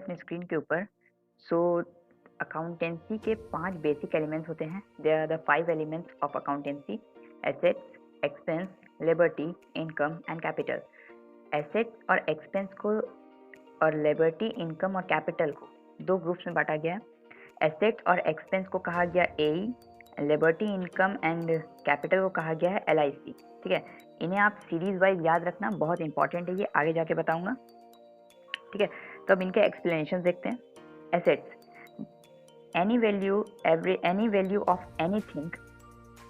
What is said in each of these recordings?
अपनी स्क्रीन के ऊपर। सो अकाउंटेंसी के 5 बेसिक एलिमेंट्स होते हैं। They are the 5 elements of accountancy: assets, expense, liberty, income and capital. Assets और एक्सपेंस को और लिबर्टी, इनकम और कैपिटल को 2 ग्रुप्स में बांटा गया है। एसेट और एक्सपेंस को कहा गया एई, लिबर्टी, इनकम एंड कैपिटल को कहा गया है एलआईसी। ठीक है, इन्हें आप सीरीज वाइज याद रखना, बहुत इंपॉर्टेंट है, ये आगे जाके बताऊंगा। ठीक है, तो अब इनके एक्सप्लेनेशन देखते हैं। Assets: any value of anything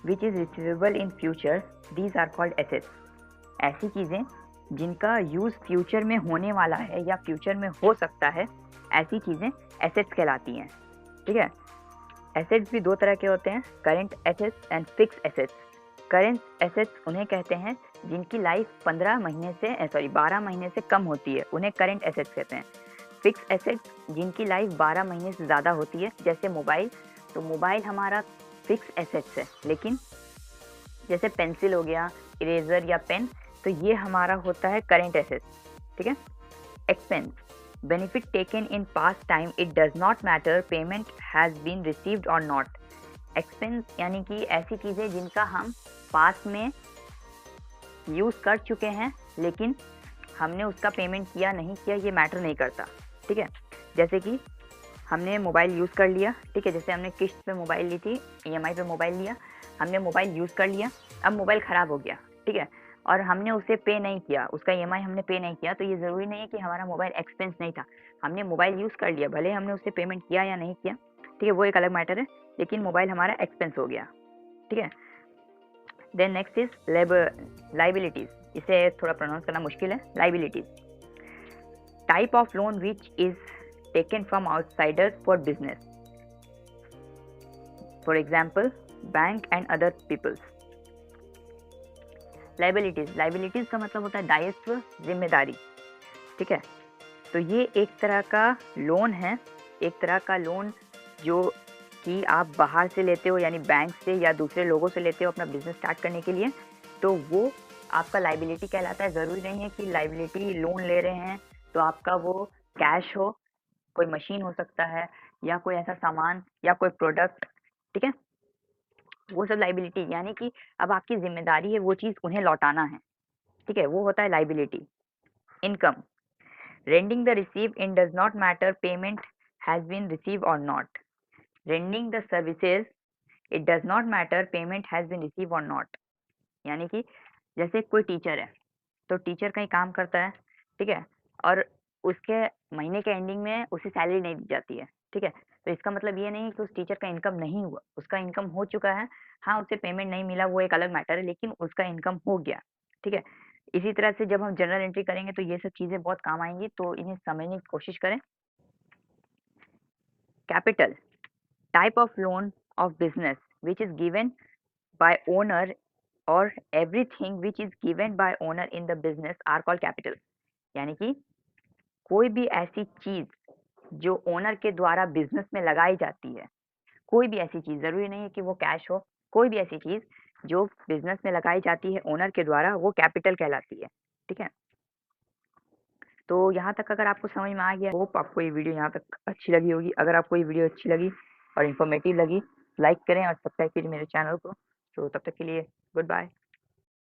which is receivable in future, these are called assets। ऐसी चीजें जिनका यूज फ्यूचर में होने वाला है या फ्यूचर में हो सकता है, ऐसी चीजें एसेट्स कहलाती हैं। ठीक है, एसेट्स भी 2 तरह के होते हैं, current assets and fix assets. Current assets उन्हें कहते हैं जिनकी लाइफ 12 महीने से कम होती है, उन्हें करेंट एसेट्स कहते हैं। फिक्स एसेट्स जिनकी लाइफ 12 महीने से ज़्यादा होती है, जैसे मोबाइल। तो मोबाइल हमारा फिक्स एसेट्स है, लेकिन जैसे पेंसिल हो गया, इरेजर या पेन, तो ये हमारा होता है करेंट एसेट्स। ठीक है। Expense: benefit taken in past time, it does not matter payment has been received और नॉट। एक्सपेंस यानी कि ऐसी चीज़ें जिनका हम पास्ट में यूज़ कर चुके हैं, लेकिन हमने उसका पेमेंट किया नहीं किया, ये मैटर नहीं करता। ठीक है, जैसे कि हमने मोबाइल यूज़ कर लिया। ठीक है, जैसे हमने किस्त पे मोबाइल ली थी, ईएमआई पे मोबाइल लिया, हमने मोबाइल यूज़ कर लिया, अब मोबाइल ख़राब हो गया। ठीक है, और हमने उसे पे नहीं किया, उसका ईएमआई हमने पे नहीं किया, तो ये ज़रूरी नहीं है कि हमारा मोबाइल एक्सपेंस नहीं था। हमने मोबाइल यूज़ कर लिया, भले हमने उसे पेमेंट किया या नहीं किया, ठीक है, वो एक अलग मैटर है, लेकिन मोबाइल हमारा एक्सपेंस हो गया। ठीक है। Then next is liabilities. इसे थोड़ा प्रोनाउंस करना मुश्किल है। Liabilities: type of loan which is taken from outsiders for business, for example bank and other peoples. Liabilities का मतलब होता है दायित्व, जिम्मेदारी। ठीक है, तो ये एक तरह का लोन है, एक तरह का लोन जो कि आप बाहर से लेते हो, यानी बैंक से या दूसरे लोगों से लेते हो अपना बिजनेस स्टार्ट करने के लिए, तो वो आपका लाइबिलिटी कहलाता है। ज़रूरी नहीं है कि लाइबिलिटी लोन ले रहे हैं तो आपका वो कैश हो, कोई मशीन हो सकता है या कोई ऐसा सामान या कोई प्रोडक्ट। ठीक है, वो सब लाइबिलिटी, यानी कि अब आपकी जिम्मेदारी है वो चीज़ उन्हें लौटाना है। ठीक है, वो होता है liability. Income: rendering the receive in does not matter payment has been receive or not. Rendering the services, it does not matter payment has been receive or not. यानी कि जैसे कोई टीचर है, तो टीचर कहीं काम करता है, ठीक है, और उसके महीने के एंडिंग में उसे सैलरी नहीं दी जाती है। ठीक है, तो इसका मतलब ये नहीं है कि उस टीचर का इनकम नहीं हुआ, उसका इनकम हो चुका है। हाँ, उसे पेमेंट नहीं मिला, वो एक अलग मैटर है, लेकिन उसका इनकम हो गया। ठीक है, इसी तरह से जब हम जनरल एंट्री करेंगे तो ये सब चीज़ें बहुत काम आएंगी, तो इन्हें समझने की कोशिश करें। Capital: type of loan of business which is given by owner, or everything which is given by owner in the business are called capital। यानी कि कोई भी ऐसी चीज जो ओनर के द्वारा बिजनेस में लगाई जाती है, कोई भी ऐसी चीज, जरूरी नहीं है कि वो कैश हो, कोई भी ऐसी चीज जो बिजनेस में लगाई जाती है ओनर के द्वारा, वो कैपिटल कहलाती है। ठीक है, तो यहाँ तक अगर आपको समझ में आ गया, होप आपको ये वीडियो यहाँ तक अच्छी लगी होगी। अगर आपको ये वीडियो अच्छी लगी और इन्फॉर्मेटिव लगी, लाइक करें और सब्सक्राइब कीजिए मेरे चैनल को। तो तब तक के लिए गुड बाय।